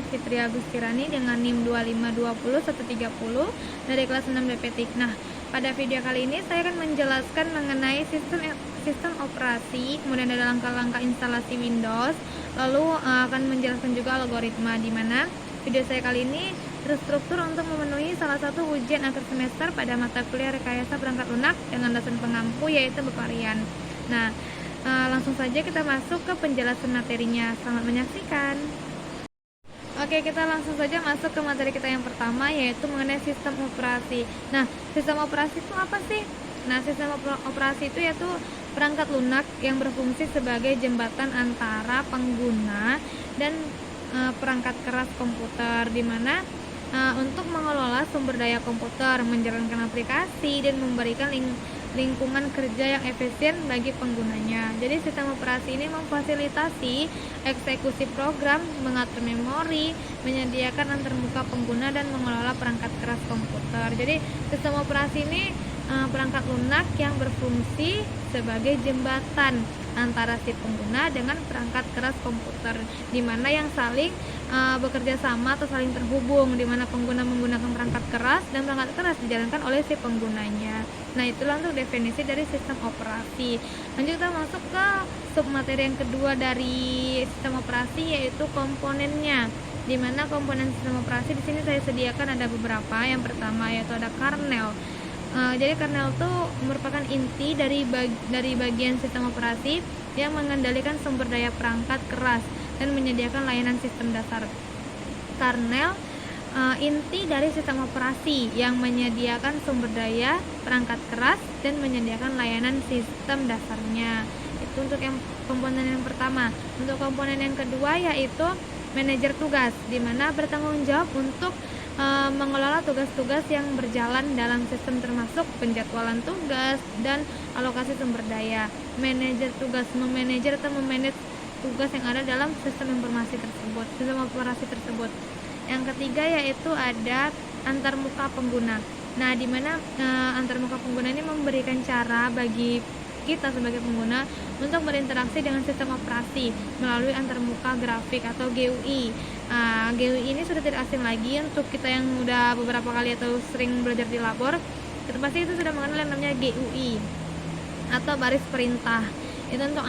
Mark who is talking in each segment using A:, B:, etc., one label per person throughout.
A: Fitri Agustirani dengan NIM 2520130 dari kelas 6 DPTIK. Nah, pada video kali ini saya akan menjelaskan mengenai sistem operasi, kemudian ada langkah-langkah instalasi Windows, lalu akan menjelaskan juga algoritma, di mana video saya kali ini terstruktur untuk memenuhi salah satu ujian akhir semester pada mata kuliah rekayasa perangkat lunak dengan dosen pengampu yaitu Bapak Rian. Nah, langsung saja kita masuk ke penjelasan materinya. Selamat menyaksikan. Oke, kita langsung saja masuk ke materi kita yang pertama, yaitu mengenai sistem operasi. Nah, sistem operasi itu apa sih? Nah, sistem operasi itu yaitu perangkat lunak yang berfungsi sebagai jembatan antara pengguna dan perangkat keras komputer, di mana untuk mengelola sumber daya komputer, menjalankan aplikasi, dan memberikan lingkungan kerja yang efisien bagi penggunanya. Jadi sistem operasi ini memfasilitasi eksekusi program, mengatur memori, menyediakan antarmuka pengguna, dan mengelola perangkat keras komputer. Jadi sistem operasi ini perangkat lunak yang berfungsi sebagai jembatan antara si pengguna dengan perangkat keras komputer, di mana yang saling bekerja sama atau saling terhubung, di mana pengguna menggunakan perangkat keras dan perangkat keras dijalankan oleh si penggunanya. Nah, itulah untuk definisi dari sistem operasi. Lanjut kita masuk ke submateri yang kedua dari sistem operasi, yaitu komponennya. Di mana komponen sistem operasi di sini saya sediakan ada beberapa. Yang pertama yaitu ada kernel. Jadi kernel itu merupakan inti dari bagian sistem operasi yang mengendalikan sumber daya perangkat keras dan menyediakan layanan sistem dasar. Kernel inti dari sistem operasi yang menyediakan sumber daya perangkat keras dan menyediakan layanan sistem dasarnya. Itu untuk yang komponen yang pertama. Untuk komponen yang kedua yaitu manajer tugas, di mana bertanggung jawab untuk mengelola tugas-tugas yang berjalan dalam sistem, termasuk penjadwalan tugas dan alokasi sumber daya. Manajer tugas memanajer atau memanage tugas yang ada dalam sistem informasi tersebut, sistem operasi tersebut. Yang ketiga yaitu ada antarmuka pengguna. Nah, di mana antarmuka pengguna ini memberikan cara bagi kita sebagai pengguna untuk berinteraksi dengan sistem operasi melalui antarmuka grafik atau GUI. GUI ini sudah tidak asing lagi untuk kita yang udah beberapa kali atau sering belajar di labor. Kita pasti itu sudah mengenal yang namanya GUI atau baris perintah. Itu untuk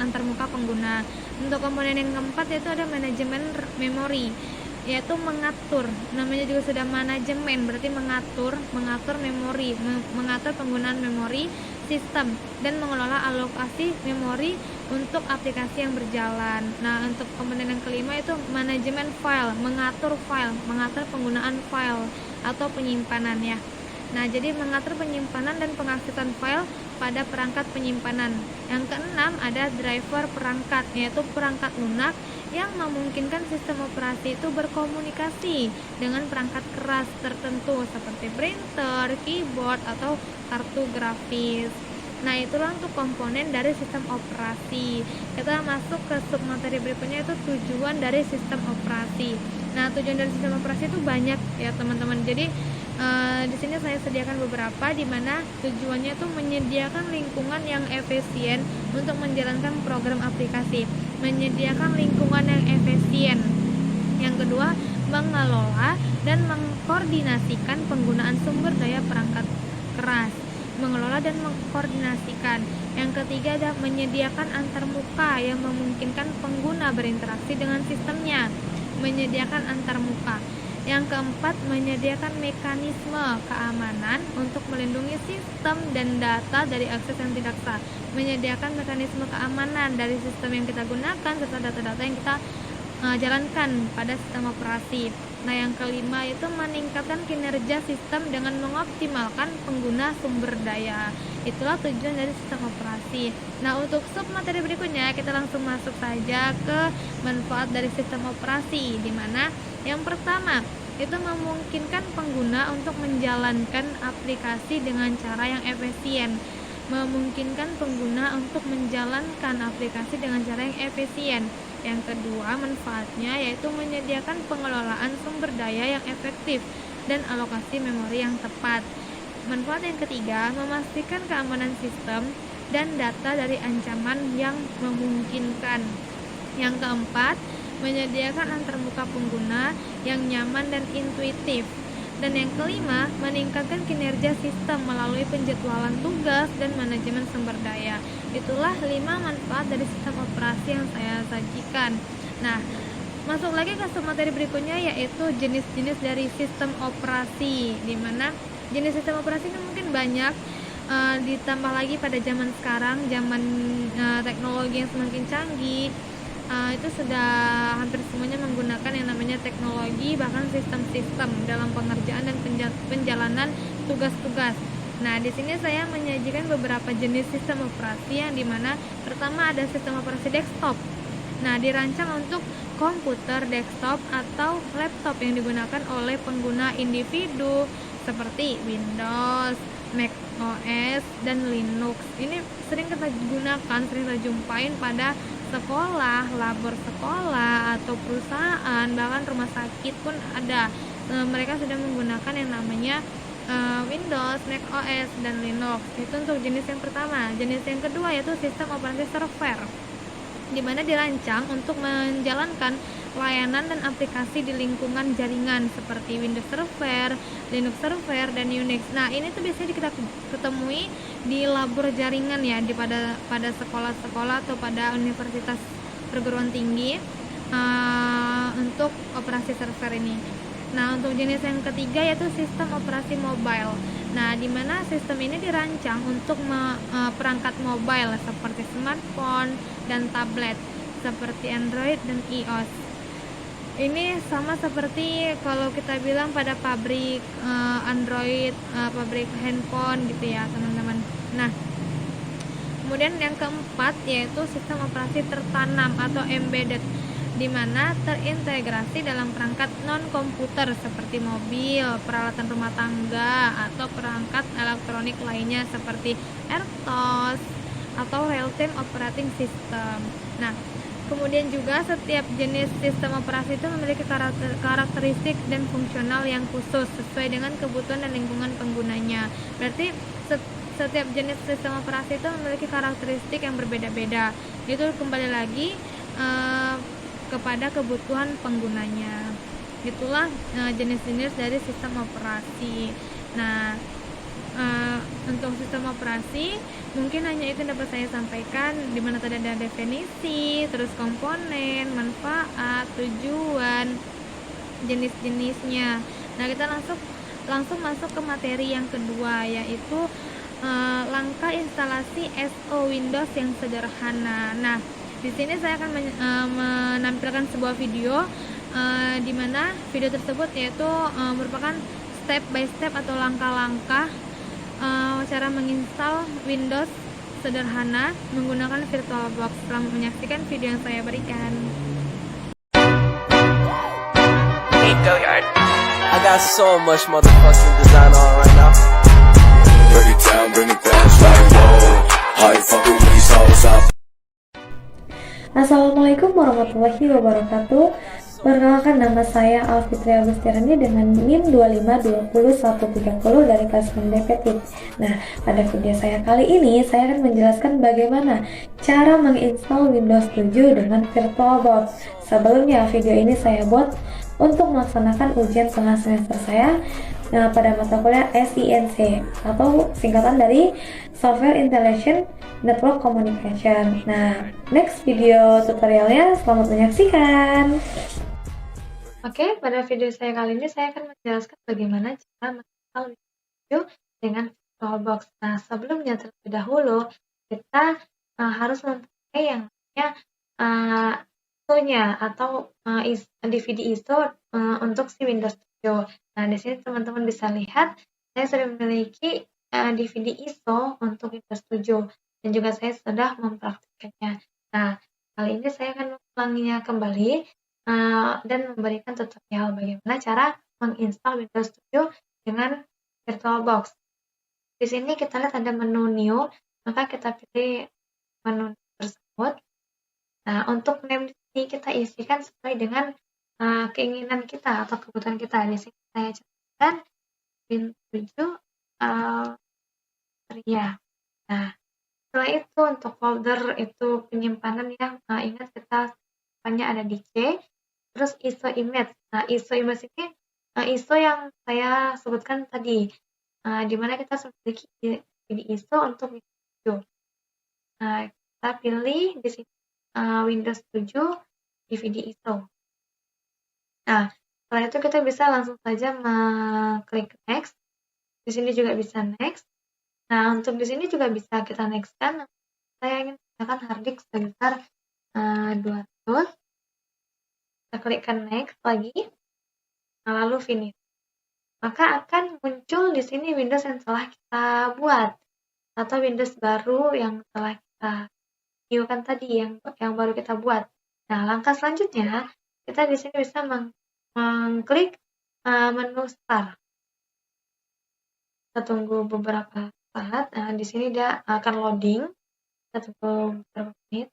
A: antarmuka pengguna. Untuk komponen yang keempat yaitu ada manajemen memori, yaitu mengatur, namanya juga sudah manajemen, berarti mengatur memori, mengatur penggunaan memori sistem dan mengelola alokasi memori untuk aplikasi yang berjalan. Nah, untuk komponen yang kelima itu manajemen file, mengatur penggunaan file atau penyimpanannya. Nah, jadi mengatur penyimpanan dan pengaksesan file pada perangkat penyimpanan. Yang keenam ada driver perangkat, yaitu perangkat lunak yang memungkinkan sistem operasi itu berkomunikasi dengan perangkat keras tertentu seperti printer, keyboard, atau kartu grafis. Nah, itulah untuk komponen dari sistem operasi. Kita masuk ke submateri berikutnya, itu tujuan dari sistem operasi. Nah, tujuan dari sistem operasi itu banyak ya teman-teman. Jadi di sini saya sediakan beberapa, di mana tujuannya itu menyediakan lingkungan yang efisien untuk menjalankan program aplikasi, menyediakan lingkungan yang efisien. Yang kedua, mengelola dan mengkoordinasikan penggunaan sumber daya perangkat keras, mengelola dan mengkoordinasikan. Yang ketiga ada menyediakan antarmuka yang memungkinkan pengguna berinteraksi dengan sistemnya, menyediakan antarmuka. Yang keempat, menyediakan mekanisme keamanan untuk melindungi sistem dan data dari akses yang tidak sah, menyediakan mekanisme keamanan dari sistem yang kita gunakan serta data-data yang kita jalankan pada sistem operasi. Nah, yang kelima itu meningkatkan kinerja sistem dengan mengoptimalkan pengguna sumber daya. Itulah tujuan dari sistem operasi. Nah, untuk submateri berikutnya kita langsung masuk saja ke manfaat dari sistem operasi, di mana yang pertama itu memungkinkan pengguna untuk menjalankan aplikasi dengan cara yang efisien. Memungkinkan pengguna untuk menjalankan aplikasi dengan cara yang efisien. Yang kedua, manfaatnya yaitu menyediakan pengelolaan sumber daya yang efektif dan alokasi memori yang tepat. Manfaat yang ketiga, memastikan keamanan sistem dan data dari ancaman yang memungkinkan. Yang keempat, menyediakan antarmuka pengguna yang nyaman dan intuitif. Dan yang kelima, meningkatkan kinerja sistem melalui penjadwalan tugas dan manajemen sumber daya. Itulah 5 manfaat dari sistem operasi yang saya sajikan. Nah, masuk lagi ke materi berikutnya, yaitu jenis-jenis dari sistem operasi, di mana jenis sistem operasi ini mungkin banyak, ditambah lagi pada zaman sekarang, zaman teknologi yang semakin canggih, itu sudah hampir semuanya menggunakan yang namanya teknologi, bahkan sistem-sistem dalam pengerjaan dan penjalanan tugas-tugas. Nah, di sini saya menyajikan beberapa jenis sistem operasi, yang dimana pertama ada sistem operasi desktop. Nah, dirancang untuk komputer desktop atau laptop yang digunakan oleh pengguna individu seperti Windows, Mac OS, dan Linux. Ini sering kita gunakan, sering kita jumpain pada sekolah, labor sekolah, atau perusahaan, bahkan rumah sakit pun ada. Mereka sudah menggunakan yang namanya Windows, Mac OS, dan Linux. Itu untuk jenis yang pertama. Jenis yang kedua yaitu sistem operasi server, di mana dirancang untuk menjalankan layanan dan aplikasi di lingkungan jaringan seperti Windows Server, Linux Server, dan Unix. Nah, ini tuh biasanya kita ketemui di labor jaringan ya, pada sekolah-sekolah atau pada universitas perguruan tinggi, untuk operasi server ini. Nah, untuk jenis yang ketiga yaitu sistem operasi mobile. Nah, di mana sistem ini dirancang untuk perangkat mobile seperti smartphone dan tablet, seperti Android dan iOS. Ini sama seperti kalau kita bilang pada pabrik Android, pabrik handphone gitu ya, teman-teman. Nah, kemudian yang keempat yaitu sistem operasi tertanam atau embedded, di mana terintegrasi dalam perangkat non-komputer seperti mobil, peralatan rumah tangga, atau perangkat elektronik lainnya seperti AirTOS atau Real-Time Operating System. Nah, kemudian juga setiap jenis sistem operasi itu memiliki karakteristik dan fungsional yang khusus sesuai dengan kebutuhan dan lingkungan penggunanya. Berarti setiap jenis sistem operasi itu memiliki karakteristik yang berbeda-beda. Itu kembali lagi kepada kebutuhan penggunanya. Itulah jenis-jenis dari sistem operasi. Nah, untuk sistem operasi mungkin hanya itu yang dapat saya sampaikan, di mana tadi ada definisi, terus komponen, manfaat, tujuan, jenis-jenisnya. Nah, kita langsung masuk ke materi yang kedua, yaitu langkah instalasi SO Windows yang sederhana. Nah, di sini saya akan menampilkan sebuah video, di mana video tersebut yaitu merupakan step by step atau langkah-langkah cara menginstal Windows sederhana menggunakan VirtualBox. Selamat menyaksikan video yang saya berikan.
B: I got so much motherfucking design on right now.
C: Break it down, bring it back, like whoa. How you fucking with these hoes up?
D: Assalamualaikum warahmatullahi wabarakatuh. Perkenalkan, nama saya Alfitri Agustirani dengan NIM 2520130 dari kelas 6 DPT. Nah, pada video saya kali ini saya akan menjelaskan bagaimana cara menginstal Windows 7 dengan VirtualBox. Sebelumnya, video ini saya buat untuk melaksanakan ujian tengah semester saya pada mata kuliah SINC atau singkatan dari Software Intelligent Network Communication. Nah, next video tutorialnya, selamat menyaksikan.
A: Oke, pada video saya kali ini saya akan menjelaskan bagaimana cara menginstal Windows 7 dengan VirtualBox. Nah, sebelumnya terlebih dahulu kita harus mempunyai yang namanya ISO-nya atau DVD ISO untuk si Windows 7. Nah, di sini teman-teman bisa lihat saya sudah memiliki DVD ISO untuk Windows 7 dan juga saya sudah mempraktikkannya. Nah, kali ini saya akan mengulanginya kembali dan memberikan tutorial bagaimana cara menginstal Windows 7 dengan VirtualBox. Di sini kita lihat ada menu new, maka kita pilih menu tersebut. Nah, untuk name di sini kita isikan sesuai dengan keinginan kita atau kebutuhan kita. Di sini saya catatkan Windows 7 Ria. Nah, setelah itu untuk folder itu penyimpanan ya, ingat kita hanya ada di C. terus ISO image. Nah, ISO image ini ISO yang saya sebutkan tadi, di mana kita harus memiliki ini ISO untuk video. Nah, kita pilih di sini Windows 7 DVD ISO. Nah, setelah itu kita bisa langsung saja mengklik next. Di sini juga bisa next. Nah, untuk di sini juga bisa kita next kan. Saya ingin menggunakan hard disk sebesar 200. Kita klikkan next lagi. Nah, lalu finish. Maka akan muncul di sini Windows yang telah kita buat atau Windows baru yang telah kita videokan tadi yang baru kita buat. Nah, langkah selanjutnya kita di sini bisa mengklik menu start. Kita tunggu beberapa saat. Nah, di sini dia akan loading. Kita tunggu beberapa menit.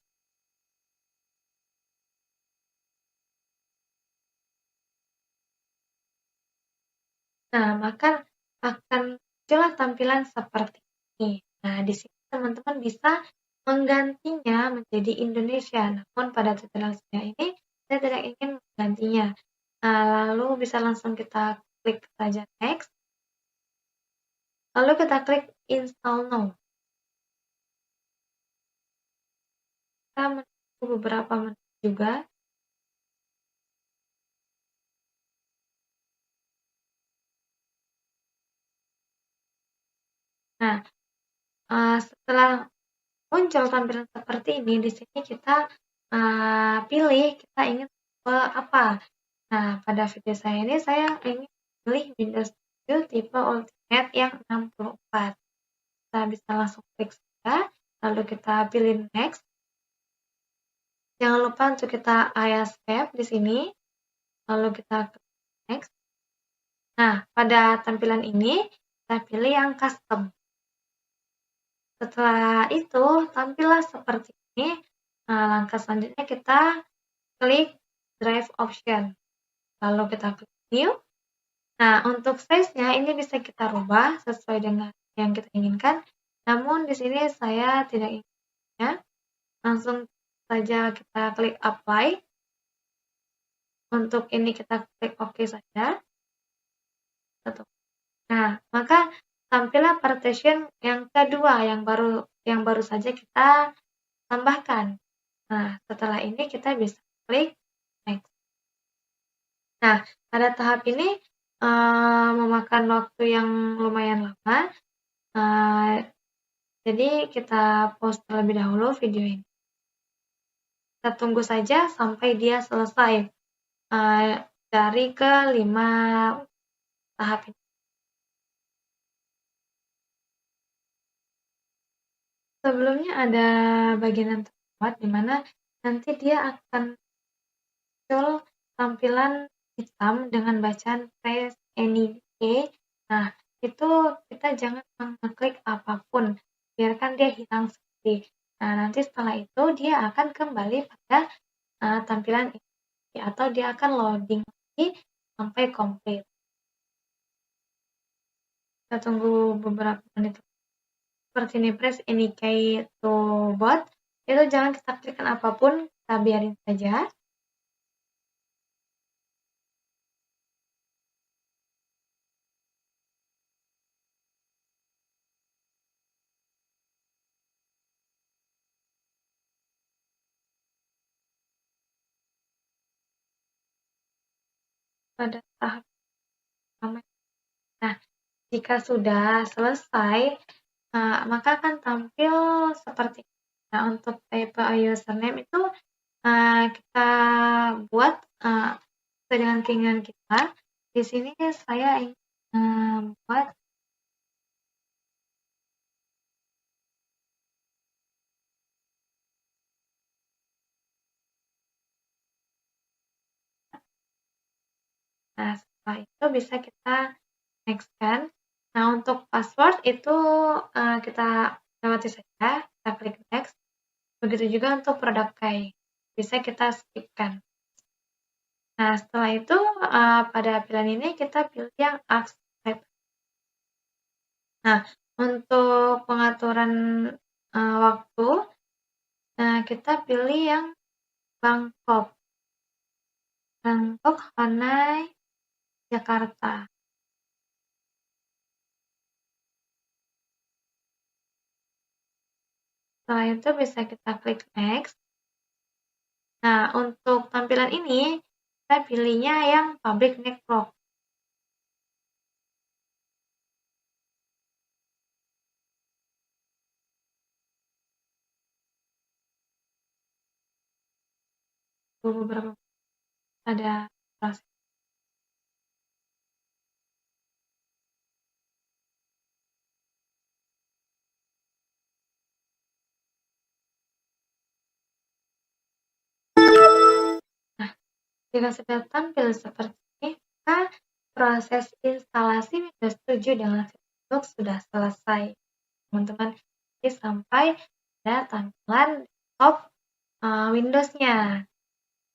A: Nah, maka akan muncullah tampilan seperti ini. Nah, di sini teman-teman bisa menggantinya menjadi Indonesia. Namun pada tutorial saya ini, saya tidak ingin menggantinya. Nah, lalu bisa langsung kita klik saja next. Lalu kita klik install now. Kita menunggu beberapa menit juga. Nah, setelah muncul tampilan seperti ini, di sini kita pilih kita ingin apa. Nah, pada video saya ini saya ingin pilih Windows 7 tipe Ultimate yang 64. Kita bisa langsung klik saja, lalu kita pilih next. Jangan lupa untuk kita escape di sini, lalu kita klik next. Nah, pada tampilan ini kita pilih yang custom. Setelah itu, tampillah seperti ini. Nah, langkah selanjutnya kita klik drive option. Lalu kita klik new. Nah, untuk size-nya ini bisa kita rubah sesuai dengan yang kita inginkan. Namun di sini saya tidak inginnya. Langsung saja kita klik apply. Untuk ini kita klik OK saja. Nah, maka tampillah partition yang kedua yang baru saja kita tambahkan. Nah, setelah ini kita bisa klik next. Nah, pada tahap ini memakan waktu yang lumayan lama. Jadi kita pause terlebih dahulu video ini. Kita tunggu saja sampai dia selesai dari ke-5 tahap ini. Sebelumnya ada bagian yang terlewat di mana nanti dia akan muncul tampilan hitam dengan bacaan press any key. Nah, itu kita jangan mengklik apapun, biarkan dia hilang sendiri. Nah, nanti setelah itu dia akan kembali pada tampilan ini atau dia akan loading lagi sampai komplit. Kita tunggu beberapa menit. Seperti ini, press any key to boot. Itu jangan kita klikkan apapun, kita biarin saja. Pada tahap pertama. Nah, jika sudah selesai, maka akan tampil seperti ini. Nah, untuk type username itu kita buat sesuai dengan keinginan kita. Di sini saya ingin buat Nah, setelah itu bisa kita next kan. Nah, untuk password itu kita lewati saja, kita klik next. Begitu juga untuk product key, bisa kita skipkan. Nah, setelah itu pada pilihan ini kita pilih yang accept. Nah, untuk pengaturan waktu, kita pilih yang Bangkok. untuk Honai Jakarta. Setelah itu bisa kita klik next. Nah, untuk tampilan ini, kita pilihnya yang public network. Beberapa ada proses. Nah, jika sudah tampil seperti ini, maka proses instalasi Windows 7 dengan Facebook sudah selesai. Teman-teman, jadi sampai ada tampilan desktop Windows-nya.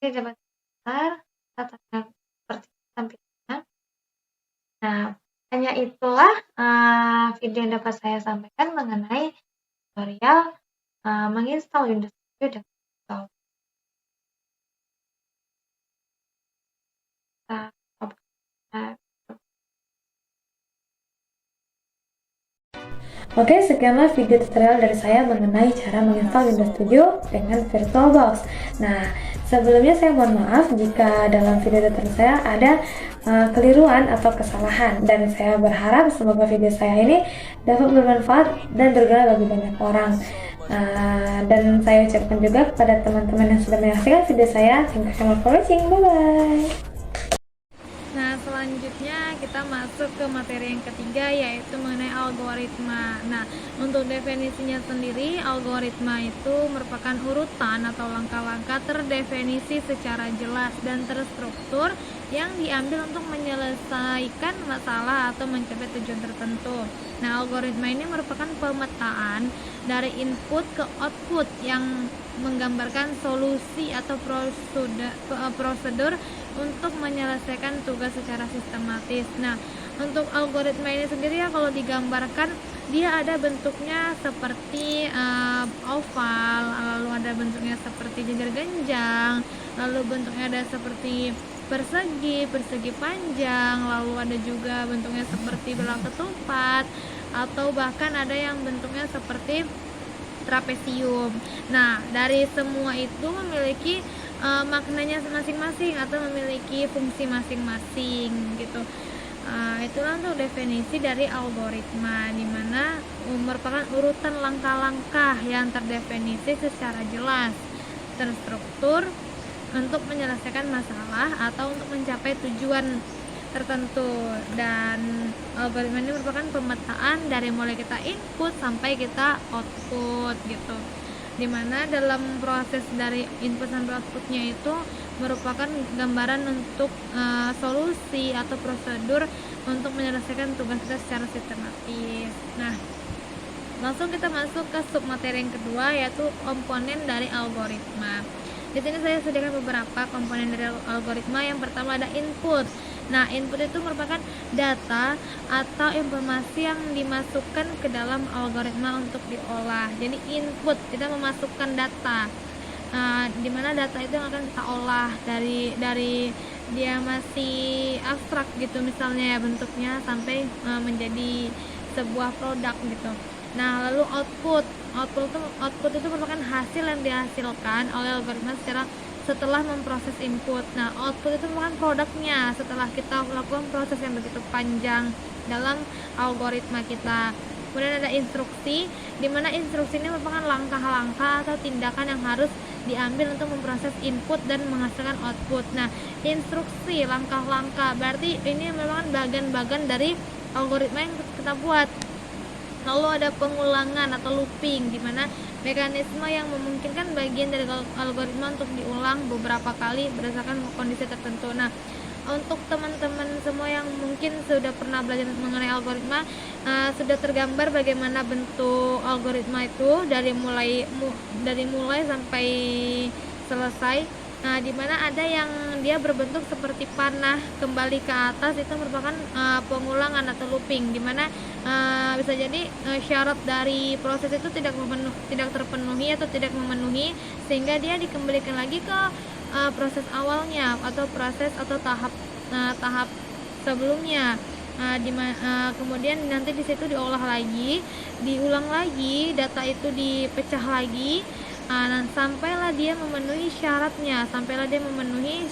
A: Jadi dapat kita tampilkan seperti tampilannya. Nah, hanya itulah video yang dapat saya sampaikan mengenai tutorial menginstal Windows 7 dengan desktop.
D: Oke, sekianlah video tutorial dari saya mengenai cara menginstal Windows 7 dengan VirtualBox. Nah, sebelumnya saya mohon maaf jika dalam video tutorial saya ada keliruan atau kesalahan, dan saya berharap semoga video saya ini dapat bermanfaat dan berguna bagi banyak orang. Dan saya ucapkan juga kepada teman-teman yang sudah menyaksikan video saya, thank you so much for watching, bye-bye.
A: Nah, selanjutnya kita masuk ke materi yang ketiga, yaitu mengenai algoritma. Nah, untuk definisinya sendiri, algoritma itu merupakan urutan atau langkah-langkah terdefinisi secara jelas dan terstruktur yang diambil untuk menyelesaikan masalah atau mencapai tujuan tertentu. Nah, algoritma ini merupakan pemetaan dari input ke output yang menggambarkan solusi atau prosedur untuk menyelesaikan tugas secara sistematis. Nah, untuk algoritma ini sendiri ya, kalau digambarkan dia ada bentuknya seperti oval, lalu ada bentuknya seperti jajar genjang, lalu bentuknya ada seperti persegi panjang, lalu ada juga bentuknya seperti belang ketupat, atau bahkan ada yang bentuknya seperti trapesium. Nah, dari semua itu memiliki maknanya masing-masing atau memiliki fungsi masing-masing gitu. Itulah untuk definisi dari algoritma, di mana merupakan urutan langkah-langkah yang terdefinisi secara jelas, terstruktur untuk menyelesaikan masalah atau untuk mencapai tujuan tertentu. Dan algoritma ini merupakan pemetaan dari mulai kita input sampai kita output gitu, dimana dalam proses dari input sampai outputnya itu merupakan gambaran untuk solusi atau prosedur untuk menyelesaikan tugas kita secara sistematis. Nah, langsung kita masuk ke submateri yang kedua, yaitu komponen dari algoritma. Di sini saya sediakan beberapa komponen dari algoritma. Yang pertama ada input. Nah, input itu merupakan data atau informasi yang dimasukkan ke dalam algoritma untuk diolah. Jadi input, kita memasukkan data, di mana data itu yang akan kita olah dari dia masih abstrak gitu misalnya ya bentuknya, sampai menjadi sebuah produk gitu. Nah, lalu output itu merupakan hasil yang dihasilkan oleh algoritma setelah memproses input. Nah, output itu merupakan produknya setelah kita melakukan proses yang begitu panjang dalam algoritma kita. Kemudian ada instruksi, di mana instruksi ini merupakan langkah-langkah atau tindakan yang harus diambil untuk memproses input dan menghasilkan output. Nah, instruksi, langkah-langkah, berarti ini merupakan bagian-bagian dari algoritma yang kita buat. Lalu ada pengulangan atau looping, di mana mekanisme yang memungkinkan bagian dari algoritma untuk diulang beberapa kali berdasarkan kondisi tertentu. Nah, untuk teman-teman semua yang mungkin sudah pernah belajar mengenai algoritma, sudah tergambar bagaimana bentuk algoritma itu dari mulai sampai selesai. Nah, di mana ada yang dia berbentuk seperti panah kembali ke atas, itu merupakan pengulangan atau looping, di mana bisa jadi syarat dari proses itu tidak terpenuhi atau tidak memenuhi, sehingga dia dikembalikan lagi ke proses awalnya atau proses atau tahap sebelumnya. Kemudian nanti di situ diolah lagi, diulang lagi, data itu dipecah lagi, sampailah dia memenuhi syaratnya, sampailah dia memenuhi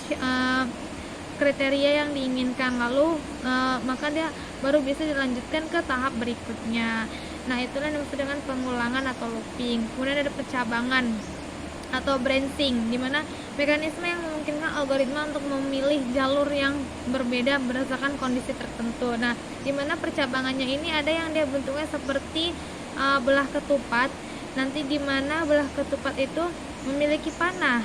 A: kriteria yang diinginkan, lalu maka dia baru bisa dilanjutkan ke tahap berikutnya. Nah, itulah yang dimaksud dengan pengulangan atau looping. Kemudian ada percabangan atau branching, di mana mekanisme yang memungkinkan algoritma untuk memilih jalur yang berbeda berdasarkan kondisi tertentu. Nah, di mana percabangannya ini ada yang dia bentuknya seperti belah ketupat. Nanti di mana belah ketupat itu memiliki panah.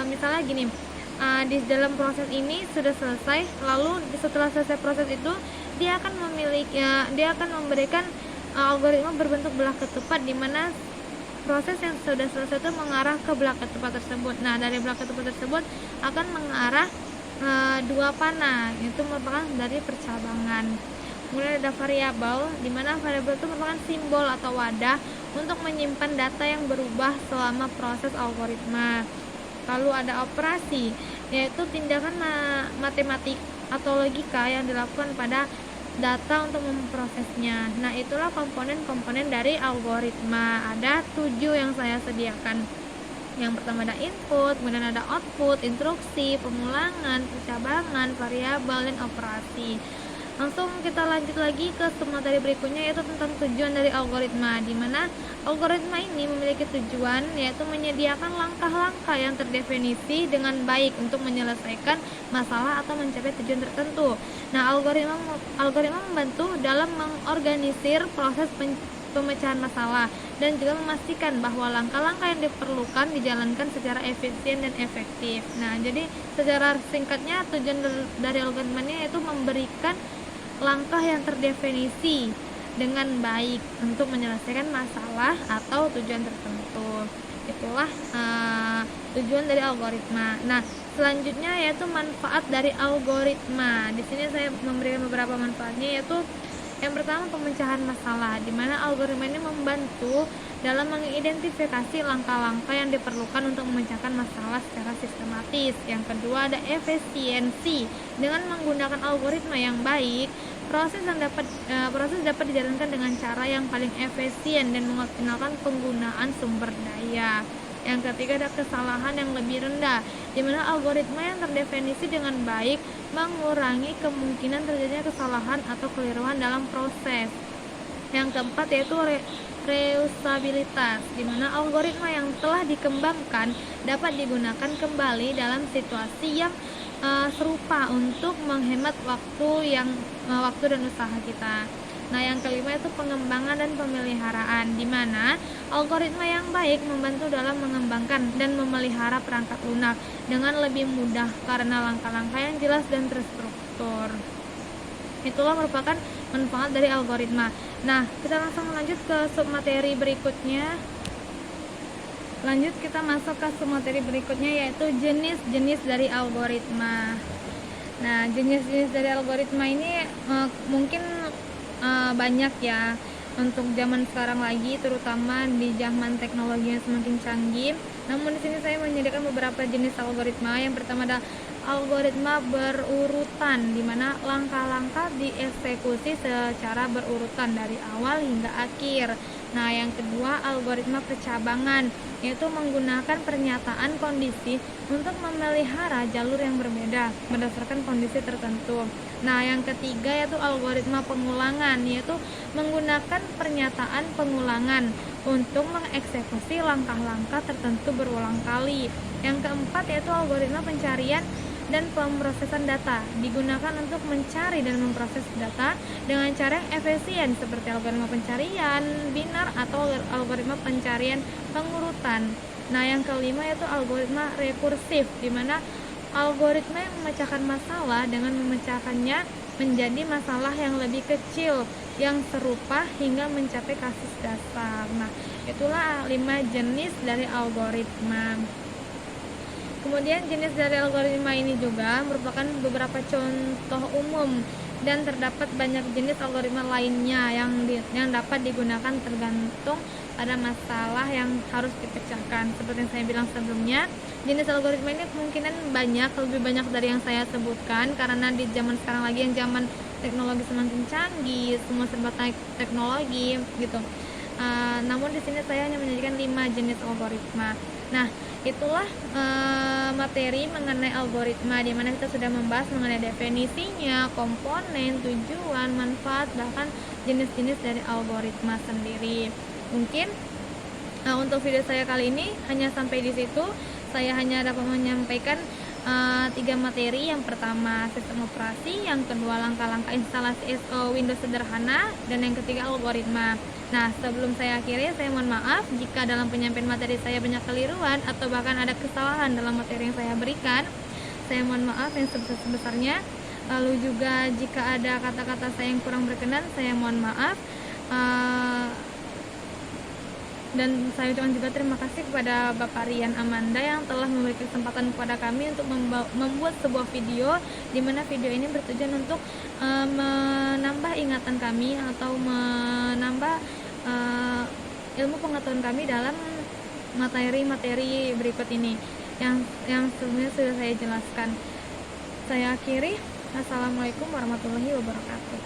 A: Misalnya gini, di dalam proses ini sudah selesai, lalu setelah selesai proses itu dia akan memberikan algoritma berbentuk belah ketupat, di mana proses yang sudah selesai itu mengarah ke belah ketupat tersebut. Nah, dari belah ketupat tersebut akan mengarah dua panah, itu merupakan dari percabangan. Kemudian ada variabel, di mana variabel itu merupakan simbol atau wadah untuk menyimpan data yang berubah selama proses algoritma. Lalu ada operasi, yaitu tindakan matematik atau logika yang dilakukan pada data untuk memprosesnya. Nah, itulah komponen-komponen dari algoritma. Ada 7 yang saya sediakan. Yang pertama ada input, kemudian ada output, instruksi, pengulangan, percabangan, variabel, dan operasi. Langsung kita lanjut lagi ke materi berikutnya, yaitu tentang tujuan dari algoritma, di mana algoritma ini memiliki tujuan, yaitu menyediakan langkah-langkah yang terdefinisi dengan baik untuk menyelesaikan masalah atau mencapai tujuan tertentu. Nah, algoritma membantu dalam mengorganisir proses pemecahan masalah dan juga memastikan bahwa langkah-langkah yang diperlukan dijalankan secara efisien dan efektif. Nah, jadi secara singkatnya tujuan dari algoritma ini yaitu memberikan langkah yang terdefinisi dengan baik untuk menyelesaikan masalah atau tujuan tertentu. Itulah tujuan dari algoritma. Nah, selanjutnya yaitu manfaat dari algoritma. Di sini saya memberikan beberapa manfaatnya, yaitu yang pertama pemecahan masalah, di mana algoritma ini membantu dalam mengidentifikasi langkah-langkah yang diperlukan untuk memecahkan masalah secara sistematis. Yang kedua ada efisiensi. Dengan menggunakan algoritma yang baik, proses dapat dijalankan dengan cara yang paling efisien dan mengoptimalkan penggunaan sumber daya. Yang ketiga ada kesalahan yang lebih rendah, di mana algoritma yang terdefinisi dengan baik mengurangi kemungkinan terjadinya kesalahan atau kekeliruan dalam proses. Yang keempat yaitu reusabilitas, di mana algoritma yang telah dikembangkan dapat digunakan kembali dalam situasi yang serupa untuk menghemat waktu dan usaha kita. Nah, yang kelima itu pengembangan dan pemeliharaan, di mana algoritma yang baik membantu dalam mengembangkan dan memelihara perangkat lunak dengan lebih mudah karena langkah-langkah yang jelas dan terstruktur. Itulah merupakan manfaat dari algoritma. Nah, kita langsung lanjut ke submateri berikutnya. Kita masuk ke submateri berikutnya, yaitu jenis-jenis dari algoritma. Nah, jenis-jenis dari algoritma ini mungkin banyak ya untuk zaman sekarang lagi, terutama di zaman teknologi yang semakin canggih. Namun di sini saya menyediakan beberapa jenis algoritma. Yang pertama ada algoritma berurutan, di mana langkah-langkah dieksekusi secara berurutan dari awal hingga akhir. Nah, yang kedua algoritma percabangan, yaitu menggunakan pernyataan kondisi untuk memelihara jalur yang berbeda berdasarkan kondisi tertentu. Nah, yang ketiga yaitu algoritma pengulangan, yaitu menggunakan pernyataan pengulangan untuk mengeksekusi langkah-langkah tertentu berulang kali. Yang keempat yaitu algoritma pencarian dan pemrosesan data, digunakan untuk mencari dan memproses data dengan cara yang efisien seperti algoritma pencarian binar atau algoritma pencarian pengurutan. Nah, yang kelima yaitu algoritma rekursif, di mana algoritma yang memecahkan masalah dengan memecahkannya menjadi masalah yang lebih kecil yang serupa hingga mencapai kasus dasar. Nah, itulah 5 jenis dari algoritma. Kemudian jenis dari algoritma ini juga merupakan beberapa contoh umum dan terdapat banyak jenis algoritma lainnya yang dapat digunakan tergantung pada masalah yang harus dipecahkan. Seperti yang saya bilang sebelumnya, jenis algoritma ini kemungkinan lebih banyak dari yang saya sebutkan, karena di zaman sekarang lagi yang zaman teknologi semakin canggih, semua serba teknologi gitu. Namun di sini saya hanya menyajikan 5 jenis algoritma. Nah, itulah materi mengenai algoritma, di mana kita sudah membahas mengenai definisinya, komponen, tujuan, manfaat, bahkan jenis-jenis dari algoritma sendiri. Mungkin untuk video saya kali ini hanya sampai di situ. Saya hanya dapat menyampaikan 3 materi. Yang pertama sistem operasi, yang kedua langkah-langkah instalasi Windows sederhana, dan yang ketiga algoritma. Nah, sebelum saya akhiri, saya mohon maaf jika dalam penyampaian materi saya banyak keliruan atau bahkan ada kesalahan dalam materi yang saya berikan. Saya mohon maaf yang sebesar-besarnya. Lalu juga jika ada kata-kata saya yang kurang berkenan, saya mohon maaf. Dan saya ucapkan juga terima kasih kepada Bapak Rian Amanda yang telah memberi kesempatan kepada kami untuk membuat sebuah video, di mana video ini bertujuan untuk menambah ingatan kami atau menambah ilmu pengetahuan kami dalam materi-materi berikut ini yang sebelumnya sudah saya jelaskan. Saya akhiri. Assalamualaikum warahmatullahi wabarakatuh.